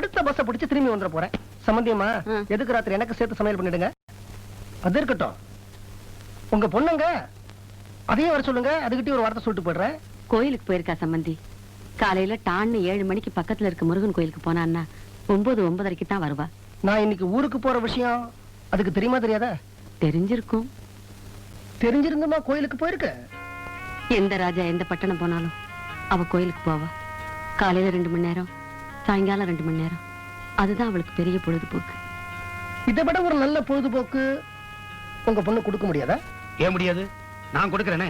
அடுத்த பஸ் பிடிச்சு திரும்பி வந்துட போறேன். சம்பந்தியம்மா, எதுக்கு ராத்திரி எனக்கு சேர்த்து சமையல் பண்ணிடுங்க. அது இருக்கட்டும், உங்க பொண்ணுங்க அதையும் வர சொல்லுங்க. அதுகிட்டே ஒரு வார்த்தை சொல்லிட்டு போயிடுறேன். கோயிலுக்கு போயிருக்கா சம்பந்தி. காலையில டான்னு 7 மணிக்கு பக்கத்துல இருக்க முருகன் கோயிலுக்கு போனான்னா 9:30க்கு தான் வருவா. நான் இன்னைக்கு ஊருக்கு போற விஷயம் அதுக்கு தெரியுமா தெரியாதா? தெரிஞ்சிருக்கும். தெரிஞ்சிருந்துமா கோயிலுக்கு போயிருக்க? எந்த ராஜா எந்த பட்டணம் போனாலும் அவ கோயிலுக்கு போவா. காலையில 2 மணி நேரம், சாயங்காலம் 2 மணி நேரம். அதுதான் அவளுக்கு பெரிய பொழுதுபோக்கு. இதை விட ஒரு நல்ல பொழுதுபோக்கு உங்க பொண்ணு கொடுக்க முடியாதா? ஏன் முடியாது? நான் கொடுக்கறேனே.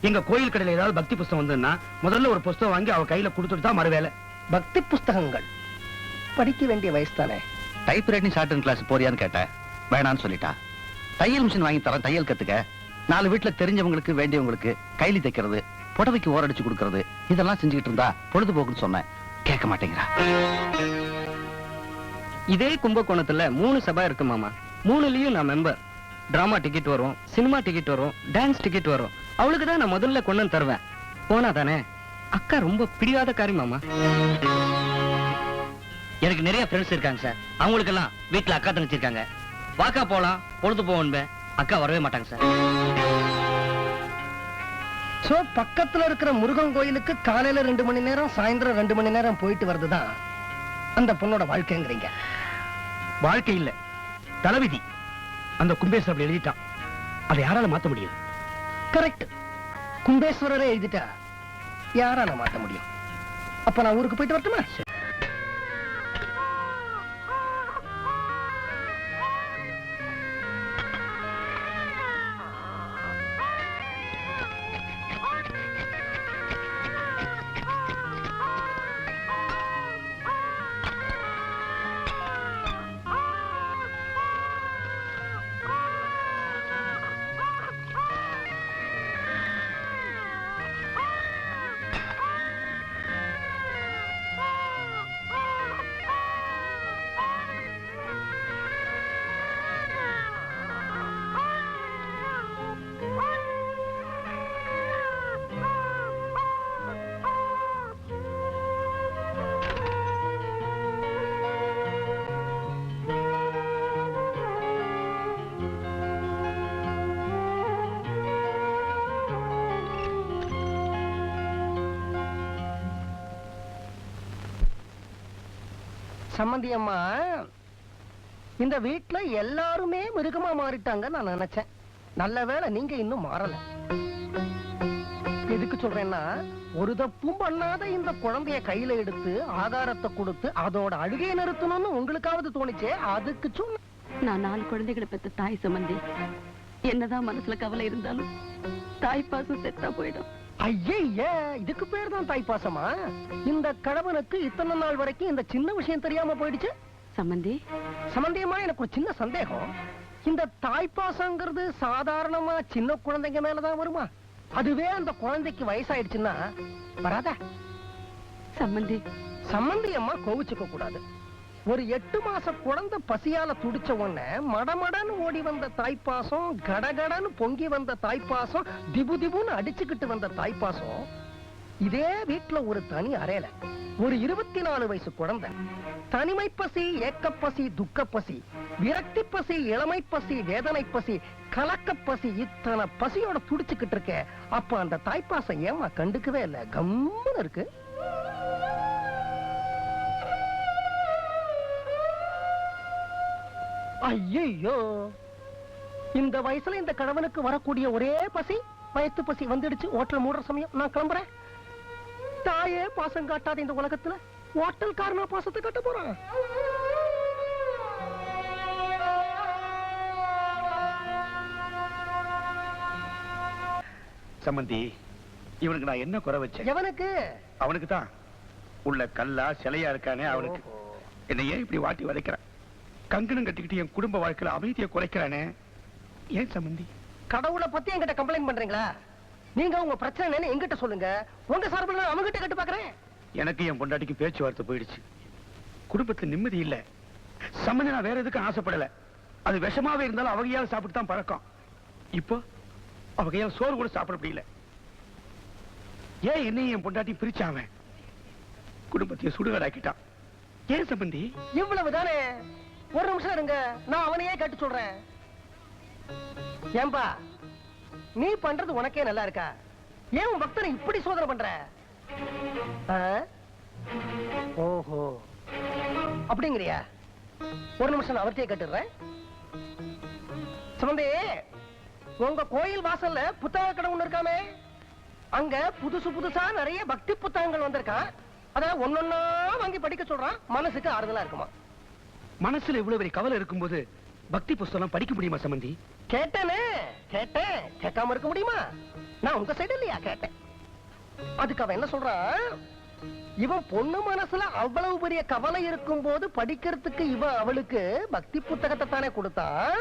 எங்க கோயில் கடையில ஏதாவது பக்தி புஸ்தகம் வந்ததுன்னா முதல்ல ஒரு புஸ்தகம் வாங்கி அவ கையில கொடுத்துட்டு தான் மறுவேலை. பக்தி புஸ்தகங்கள் படிக்க வேண்டிய வயசு தானே. டைப் ரைட்டிங் ஷார்ட் கிளாஸ் போறியான்னு கேட்டேன். வேணான்னு சொல்லிட்டா. தையல் மிஷின் வாங்கி தரேன், தையல் கத்துக்க. 4 வீட்டுல தெரிஞ்சவங்களுக்கு வேண்டியவங்களுக்கு கைலி தைக்கிறது, புடவைக்கு ஓரடிச்சு கொடுக்கறது, இதெல்லாம் செஞ்சுக்கிட்டு இருந்தா பொழுதுபோக்குன்னு சொன்னேன். கேட்க மாட்டேங்கிறா. இதே கும்பகோணத்துல 3 சபா இருக்கு மாமா. 3லயும் நான் மெம்பர். டிராமா டிக்கெட் வரும், சினிமா டிக்கெட் வரும், டான்ஸ் டிக்கெட் வரும். அவளுக்கு தான் நான் முதல்ல கொண்டு வந்து தருவேன். போனா தானே. அக்கா ரொம்ப பிடிவாத காரி மாமா. எனக்கு நிறைய ஃப்ரெண்ட்ஸ் இருக்காங்க சார். அவங்களுக்கு எல்லாம் வீட்டுல அக்கா தங்கச்சி இருக்காங்க. வாக்கா போலாம், பொழுது போவோன்பேன். அக்கா வரவே மாட்டாங்க சார். சோ பக்கத்துல இருக்கிற முருகன் கோயிலுக்கு காலையில 2 மணி நேரம், சாயந்தரம் 2 மணி நேரம் போயிட்டு வருதுதான் அந்த பொண்ணோட வாழ்க்கைங்கிறீங்க. வாழ்க்கை இல்ல, தலைவிதி. அந்த கும்பேஸ்வரர் அப்படி எழுதிட்டான். அதை யாரால மாத்த முடியும்? கரெக்ட். கும்பேஸ்வரரே எழுதிட்டா யாரால மாத்த முடியும்? அப்ப நான் ஊருக்கு போயிட்டு வரட்டுமா? சம்பந்தியம்மா, இந்த வீட்டுல எல்லாருமே மிருகமா மாறிட்டாங்க நான் நினைச்சேன். நல்ல வேளை நீங்க இன்னும் மாறல. எதுக்கு சொல்றேன்னா, ஒரு தப்பும் பண்ணாத இந்த குழந்தைய கையில எடுத்து ஆதாரத்தை கொடுத்து அதோட அழுகையை நிறுத்தணும்னு உங்களுக்காவது தோணிச்சே, அதுக்கு சொன்ன. நான் 4 குழந்தைகளை பெற்ற தாய் சம்பந்தி. என்னதான் மனசுல கவலை இருந்தாலும் தாய்ப்பாசம் செத்தா போயிடும். ஐயே, இதுக்கு பேர் தான் தாய்ப்பாசமா? இந்த கணவனுக்கு இத்தனை நாள் வரைக்கும் இந்த சின்ன விஷயம் தெரியாம போயிடுச்சு. சம்பந்தி, சம்பந்தியமா, எனக்கு ஒரு சின்ன சந்தேகம். இந்த தாய்ப்பாசங்கிறது சாதாரணமா சின்ன குழந்தைங்க மேலதான் வருமா? அதுவே அந்த குழந்தைக்கு வயசாயிடுச்சுன்னா வராதா? சம்பந்தி, சம்பந்தியம்மா கோவிச்சுக்க கூடாது. ஒரு 8 மாச குழந்தை பசியால துடிச்ச உடனே மடமடன்னு ஓடி வந்த தாய்ப்பாசம், கடகடன்னு பொங்கி வந்த தாய்ப்பாசம், திபு திபுன்னு அடிச்சுக்கிட்டு வந்த தாய்ப்பாசம், இதே வீட்டுல ஒரு தனி அறையில ஒரு 24 வயசு குழந்தை தனிமை பசி, ஏக்கப்பசி, துக்கப்பசி, விரக்தி பசி, இளமை பசி, வேதனை பசி, கலக்க பசி, இத்தனை பசியோட துடிச்சுக்கிட்டு இருக்க. அப்ப அந்த தாய்ப்பாசம் ஏமா கண்டுக்கவே இல்ல, கம்முன்னு இருக்கு? ஐயோ, இந்த வயசுல இந்த கணவனுக்கு வரக்கூடிய ஒரே பசி வயத்து பசி வந்துடுச்சு. ஹோட்டல் மூடுற சமயம் நான் கிளம்புறேன். தாயே பாசம் காட்டாத இந்த உலகத்துல ஹோட்டல் காரனா பாசத்தை கட்ட போறான். சம்பந்தி, இவனுக்கு நான் என்ன குறை வச்சேன்? எவனுக்கு? அவனுக்கு தான். உள்ள கல்லா சிலையா இருக்கானே அவனுக்கு. என்ன ஏன் இப்படி வாட்டி வதைக்கிறான்? கங்கணம் கட்டிக்கிட்டு என் குடும்ப வாழ்க்கையில அமைதியை குறைக்கிறானே. ஏன் சம்பந்தி? கடவுளை பத்தி என்கிட்ட கம்ப்ளைண்ட் பண்றீங்களா? நீங்க உங்க பிரச்சனை என்கிட்ட சொல்லுங்க. உங்க சார்பில் நான் அவங்கிட்ட கட்டு பாக்குறேன். எனக்கு என் பொண்டாட்டிக்கு பேச்சுவார்த்தை போயிடுச்சு. குடும்பத்துல நிம்மதி இல்ல. சம்பந்தி, நான் வேற எதுக்கும் ஆசைப்படல. அது விஷமாவே இருந்தாலும் அவகையால் சாப்பிட்டு தான் பழக்கம். இப்போ அவகையால் சோறு கூட சாப்பிட முடியல. ஏன் என்னையும் என் பொண்டாட்டி பிரிச்சாவன்? குடும்பத்தையும் சுடுகாடாக்கிட்டான். ஏன் சம்பந்தி? இவ்வளவுதானே. ஒரு நிமிஷம் இருங்க, நான் அவனையே கேட்டு சொல்றேன். ஏன்பா, நீ பண்றது உனக்கே நல்லா இருக்கா? ஏன் உன் பக்தனை இப்படி சோதனை பண்ற? ஆ? ஓஹோ, அப்படிங்கிறியா? ஒரு நிமிஷம் நான் அவர்த்தையே கேட்டுடுறேன். சம்பந்தி, உங்க கோயில் வாசல்ல புத்தக கடை ஒண்ணு இருக்காமே, அங்க புதுசு புதுசா நிறைய பக்தி புத்தகங்கள் வந்திருக்கான். அத ஒன்னொன்னா வாங்கி படிக்க சொல்றான். மனசுக்கு ஆறுதலா இருக்குமா? மனசுல இவ்வளவு பெரிய கவலை இருக்கும்போது பக்தி புஸ்தகம் படிக்க முடியுமா சம்பந்தி? கேட்டேனே, கேட்டேன். கேட்காம இருக்க முடியுமா? நான் உங்க சைடு இல்லையா கேட்டேன். அதுக்கு அவன் என்ன சொல்றான்? இவன் பொண்ணு மனசுல அவ்வளவு பெரிய கவலை இருக்கும் போது படிக்கிறதுக்கு இவன் அவளுக்கு பக்தி புத்தகத்தை தானே கொடுத்தான்.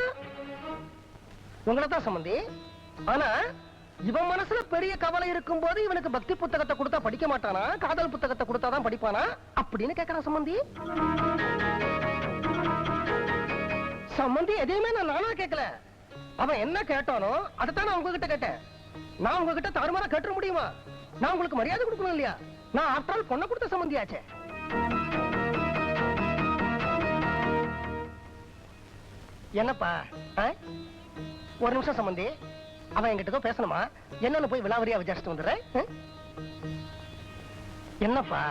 உங்களதான் சம்பந்தி. ஆனா இவன் மனசுல பெரிய கவலை இருக்கும் போது இவனுக்கு பக்தி புத்தகத்தை கொடுத்தா படிக்க மாட்டானா, காதல் புத்தகத்தை கொடுத்தாதான் படிப்பானா அப்படின்னு கேட்கறான் சம்பந்தி. சம்பந்தி, எதையுமே நானா கேட்கல. அவன் என்ன கேட்டானோ அதைத்தான் நான் உங்ககிட்ட கேட்டேன். நான் உங்ககிட்ட தாறுமாறா கேட்டுற முடியுமா? நான் உங்களுக்கு மரியாதை கொடுக்கணும் இல்லையா? நான் ஆஃப்டர் ஆல் பொண்ணை கொடுத்த சம்பந்தியாச்சே. என்னப்பா? ஒரு நிமிஷம் சம்பந்தி, அவன் என்கிட்ட ஏதோ பேசணுமா? என்னன்னு போய் விலாவரியா விசாரிச்சுட்டு வந்துடுறேன். என்னப்பா?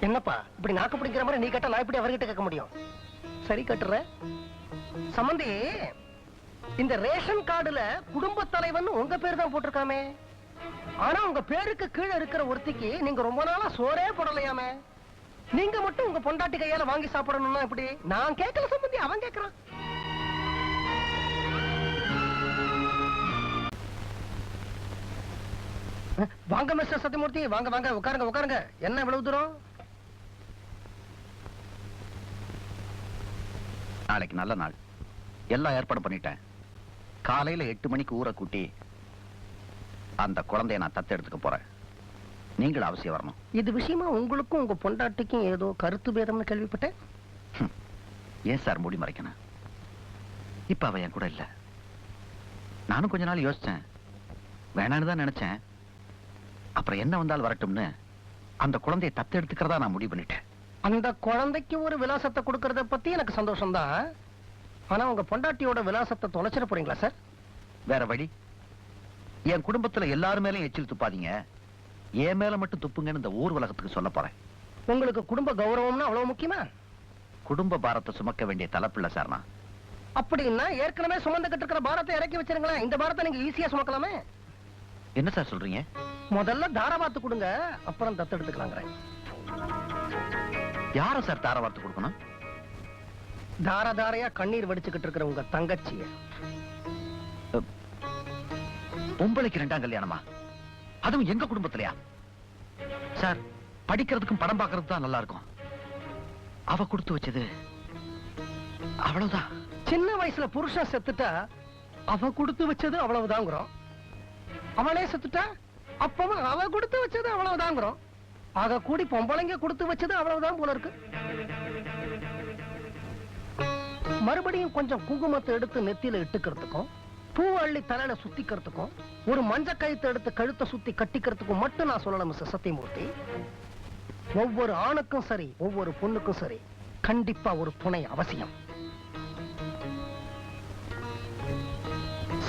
என்னப்பா இப்படி நாக்கு பிடிக்கிற மாதிரி நீ கேட்டா நான் இப்படி அவர்கிட்ட கேட்க முடியும்? சரி, கேட்டுற. சம்பந்தி, இந்த ரேஷன் கார்டுல குடும்ப தலைவன் உங்க பேர் தான் போட்டிருக்காமே. ஆனா உங்க பேருக்கு கீழே இருக்கிற ஒருத்திக்கு நீங்க ரொம்ப நாளா சோறே போடலையாமே. நீங்க மட்டும் உங்க பொண்டாட்டி கையால வாங்கி சாப்பிடணும்னா எப்படி? நான் கேட்கல சம்பந்தி, அவன் கேட்கறான். வாங்க மிஸ்டர் சத்தியமூர்த்தி, வாங்க வாங்க, உட்காருங்க உட்காருங்க. என்ன இவ்வளவு தூரம்? நாளைக்கு நல்ல நாள், எல்லாம் ஏற்பாடு பண்ணிட்டேன். காலையில 8 மணிக்கு ஊரை கூட்டி அந்த குழந்தைய நான் தத்தெடுத்துக்க போறேன். நீங்கள் அவசியம் வரணும். இது விஷயமா உங்களுக்கும் உங்க பொண்டாட்டிக்கும் ஏதோ கருத்து பேதம்னு கேள்விப்பட்டேன். ஏன் சார் மூடி மறைக்கணும்? இப்ப அவ என் கூட இல்ல. நானும் கொஞ்ச நாள் யோசிச்சேன், வேணான்னு தான் நினைச்சேன். அப்புறம் என்ன வந்தாலும் வரட்டும்னு அந்த குழந்தையை தத்தெடுத்துக்கிறதா நான் முடிவு பண்ணிட்டேன். அந்த குழந்தைக்கு ஒரு விலாசத்தை கொடுக்கறத பத்தி எனக்கு சந்தோஷம் தான். ஆனா உங்க பொண்டாட்டியோட விலாசத்தை தொலைச்சிட போறீங்களா சார்? வேற வழி. என் குடும்பத்துல எல்லாரும் மேலயும் எச்சில் துப்பாதீங்க, என் மேல மட்டும் துப்புங்கன்னு இந்த ஊர் உலகத்துக்கு சொல்ல போறேன். உங்களுக்கு குடும்ப கௌரவம்னா அவ்வளவு முக்கியமா? குடும்ப பாரத்தை சுமக்க வேண்டிய தலைப்பில்ல சார் நான். அப்படின்னா ஏற்கனவே சுமந்துகிட்டு இருக்கிற பாரத்தை இறக்கி வச்சிருங்களேன். இந்த பாரத்தை நீங்க ஈஸியா சுமக்கலாமே. என்ன சார் சொல்றீங்க? முதல்ல தாராபாத்து கொடுங்க, அப்புறம் தத்தெடுத்துக்கலாங்கிறேன். யார சார் தார வார்த்தை கொடுக்கணும்? தார தாரையா கண்ணீர் வடிச்சுக்கிட்டு இருக்கிற உங்க தங்கச்சிய. பொம்பளைக்கு 2ஆம் கல்யாணமா? அதுவும் எங்க குடும்பத்திலயா? சார், படிக்கிறதுக்கும் படம் பார்க்கறது தான் நல்லா இருக்கும். அவ கொடுத்து வச்சது அவ்வளவுதான். சின்ன வயசுல புருஷன் செத்துட்டா அவ கொடுத்து வச்சது அவ்வளவுதாங்கிறோம். அவளே செத்துட்டா அப்பவும் அவ கொடுத்து வச்சது அவ்வளவுதாங்கிறோம். ஆக கூடி பொம்பளைங்க கொடுத்து வச்சது அவ்வளவுதான் போல இருக்கு. மறுபடியும் கொஞ்சம் குங்குமத்தை எடுத்து நெத்தியில இட்டுக்கிறதுக்கும், பூ அள்ளி தலையில சுத்திக்கிறதுக்கும், ஒரு மஞ்ச கயித்தை எடுத்து கழுத்தை சுத்தி கட்டிக்கிறதுக்கும் மட்டும் நான் சொல்லல மிஸ்டர் சத்தியமூர்த்தி. ஒவ்வொரு ஆணுக்கும் சரி, ஒவ்வொரு பொண்ணுக்கும் சரி, கண்டிப்பா ஒரு துணை அவசியம்.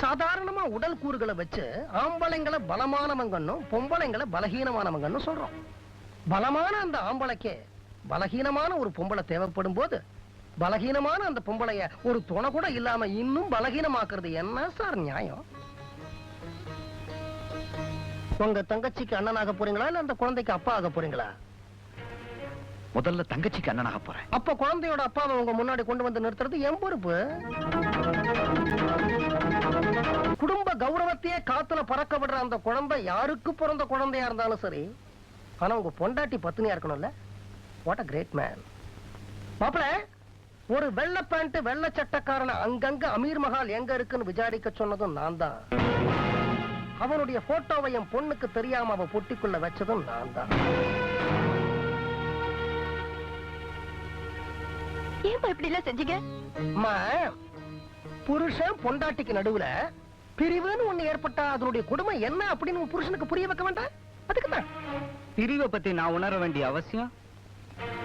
சாதாரணமா உடல் கூறுகளை வச்சு ஆம்பளைங்களை பலமானவங்கன்னும் பொம்பளைங்களை பலகீனமானவங்கன்னு சொல்றோம். பலமான அந்த ஆம்பளைக்கு பலகீனமான ஒரு பொம்பளை தேவைப்படும் போது பலகீனமான அந்த பொம்பளைய ஒரு துணை கூட இல்லாம இன்னும் பலகீனமாக்குறது என்ன சார் நியாயம்? உங்க தங்கச்சிக்கு அண்ணனாக போறீங்களா இல்ல அந்த குழந்தைக்கு அப்பா ஆக போறீங்களா? முதல்ல தங்கச்சிக்கு அண்ணனாக போறேன். அப்ப குழந்தையோட அப்பாவை உங்க முன்னாடி கொண்டு வந்து நிறுத்துறது என் பொறுப்பு. குடும்ப கௌரவத்தையே காத்துல பறக்க விடுற அந்த குழந்தை யாருக்கு பிறந்த குழந்தையா இருந்தாலும் சரி, ஆனா உங்க பொண்டாட்டி பத்தினியா இருக்கணும்ல. What a great man. மாப்பிள, ஒரு வெள்ளை பேண்ட் வெள்ளை சட்டக்காரன அங்கங்க அமீர் மஹால் எங்க இருக்குன்னு விசாரிக்க சொன்னதும் நான் தான். அவனுடைய போட்டோவை என் பொண்ணுக்கு தெரியாம அவ பொட்டிக்குள்ள வச்சதும் நான் தான். ஏன் இப்படி எல்லாம் செஞ்சீங்க? புருஷன் பொண்டாட்டிக்கு நடுவுல பிரிவுன்னு ஒண்ணு ஏற்பட்டா அதனுடைய கொடுமை என்ன அப்படின்னு புருஷனுக்கு புரிய வைக்க வேண்டாம். அதுக்குதான் பிரிவை பத்தி நான் உணர வேண்டிய அவசியம்?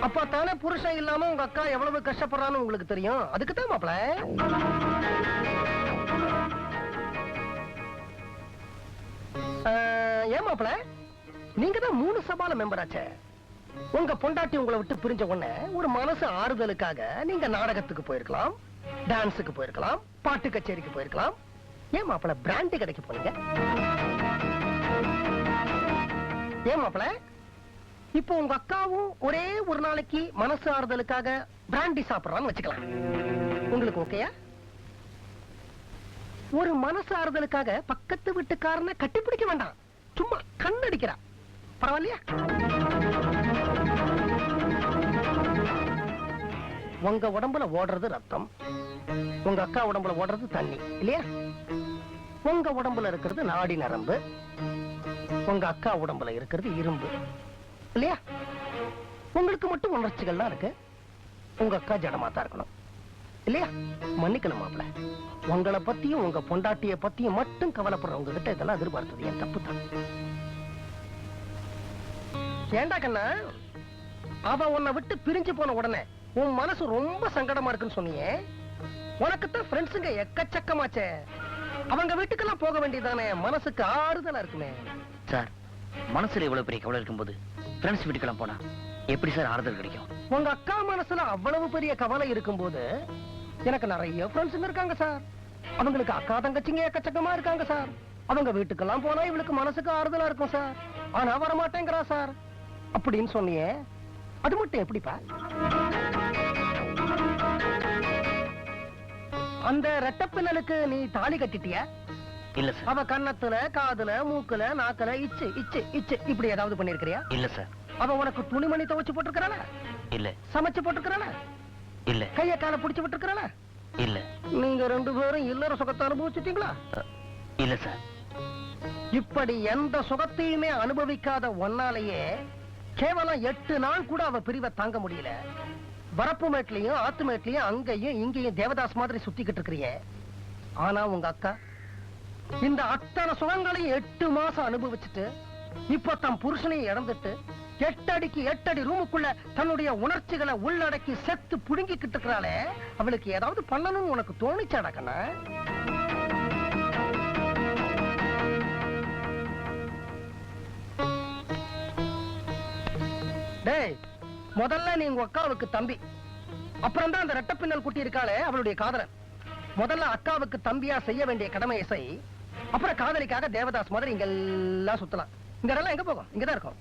அப்ப தானே புருஷன் இல்லாம உங்க அக்கா எவ்வளவு கஷ்டப்படுறான்னு உங்களுக்கு தெரியும். அதுக்கு தான் மாப்பிள. ஏன் மாப்பிள, நீங்க தான் 3 சபால மெம்பர் ஆச்சே. உங்க பொண்டாட்டி உங்களை விட்டு பிரிஞ்ச உடனே ஒரு மனசு ஆறுதலுக்காக நீங்க நாடகத்துக்கு போயிருக்கலாம், டான்ஸுக்கு போயிருக்கலாம், பாட்டு கச்சேரிக்கு போயிருக்கலாம். ஏன் மாப்பிள பிராண்டி கடைக்கு போனீங்க? ஏன் மாப்பிள, இப்போ உங்க அக்காவும் ஒரே ஒரு நாளைக்கு மனசு ஆறுதலுக்காக பிராண்டி சாப்பிடறான்னு வச்சுக்கலாம். உங்களுக்கு ஓகேயா? ஒரு மனசு ஆறுதலுக்காக பக்கத்து வீட்டுக்காரனை கட்டிப்பிடிக்க வேண்டாம், சும்மா கண்ணடிக்கிறா, பரவாயில்லையா? உங்க உடம்புல ஓடுறது ரத்தம், உங்க அக்கா உடம்புல ஓடுறது தண்ணி இல்லையா? உங்க உடம்புல இருக்கிறது நாடி நரம்பு, உங்க அக்கா உடம்புல இருக்கிறது இரும்பு இல்லையா? உங்களுக்கு மட்டும் உணர்ச்சிகள்லாம் இருக்கு, உங்க அக்கா ஜடமா தான் இருக்கணும் இல்லையா? மன்னிக்கணும் மாப்பிள, உங்களை பத்தியும் உங்க பொண்டாட்டிய பத்தியும் மட்டும் கவலைப்படுறவங்க கிட்ட இதெல்லாம் எதிர்பார்த்தது என் தப்பு தான். ஏண்டா கண்ணா, அவ உன்னை விட்டு பிரிஞ்சு போன உடனே உன் மனசு ரொம்ப சங்கடமா இருக்குன்னு சொன்னியே. உனக்குத்தான் ஃப்ரெண்ட்ஸுங்க எக்கச்சக்கமாச்சே, அவங்க வீட்டுக்கெல்லாம் போக வேண்டியதானே, மனசுக்கு ஆறுதலா இருக்குமே. சார், மனசுல இவ்வளவு பெரிய கவலை இருக்கும்போது ஃப்ரெண்ட்ஸ் வீட்டுக்கெல்லாம் போனா எப்படி சார் ஆறுதல் கிடைக்கும்? உங்க அக்கா மனசுல அவ்வளவு பெரிய கவலை இருக்கும்போது எனக்கு நிறைய ஃப்ரெண்ட்ஸுங்க இருக்காங்க சார். அவங்களுக்கு அக்கா தங்கச்சிங்க எக்கச்சக்கமா இருக்காங்க சார். அவங்க வீட்டுக்கெல்லாம் போனா இவளுக்கு மனசுக்கு ஆறுதலா இருக்கும் சார். ஆனா வர மாட்டேங்கிறா சார் அப்படின்னு சொன்னியே, அது மட்டும் எப்படிப்பா? அந்த ரெட்டப்பின்னலுக்கு நீ தாலி கட்டிட்டியா? இல்ல சார். அவ கன்னத்துல, காதுல, மூக்குல, நாக்குல இச்சு இச்சு இச்சு இப்படி ஏதாவது பண்ணிருக்கிறியா? இல்ல சார். அவ உனக்கு துணிமணி துவைச்சு போட்டுருக்காள? இல்ல. சமைச்சு போட்டுருக்காள? இல்ல. கைய கால புடிச்சு விட்டுருக்காள? இல்ல. நீங்க 2 பேரும் இல்லற சுகத்தை அனுபவிச்சுட்டீங்களா? இல்ல சார். இப்படி எந்த சுகத்தையுமே அனுபவிக்காத ஒன்னாலேயே கேவலம் 8 நாள் கூட அவ பிரிவை தாங்க முடியல. வரப்பு மேட்லயும் ஆத்து மேட்லயும் அங்கேயும் இங்கேயும் தேவதாஸ் மாதிரி சுத்திக்கிட்டு இருக்கிறியே. ஆனா உங்க அக்கா இந்த அத்தனை சுகங்களையும் 8 மாசம் அனுபவிச்சுட்டு இப்ப தன் புருஷனையும் இழந்துட்டு 8 அடிக்கு 8 அடி ரூமுக்குள்ள தன்னுடைய உணர்ச்சிகளை உள்ளடக்கி செத்து புடுங்கிக்கிட்டு இருக்கிறாளே, அவளுக்கு ஏதாவது பண்ணணும்னு உனக்கு தோணிச்சாடா கண்ணா? டேய், முதல்ல நீ உங்க அக்காவுக்கு தம்பி, அப்புறம் தான் அந்த ரெட்டப்பின்னல் குட்டி இருக்காளே அவளுடைய காதலன். முதல்ல அக்காவுக்கு தம்பியா செய்ய வேண்டிய கடமையை செய், அப்புறம் காதலிக்காக தேவதாஸ் மாதிரி இங்கெல்லாம் சுத்தலாம். இங்க எல்லாம் எங்க போகும்? இங்கதான் இருக்கும்.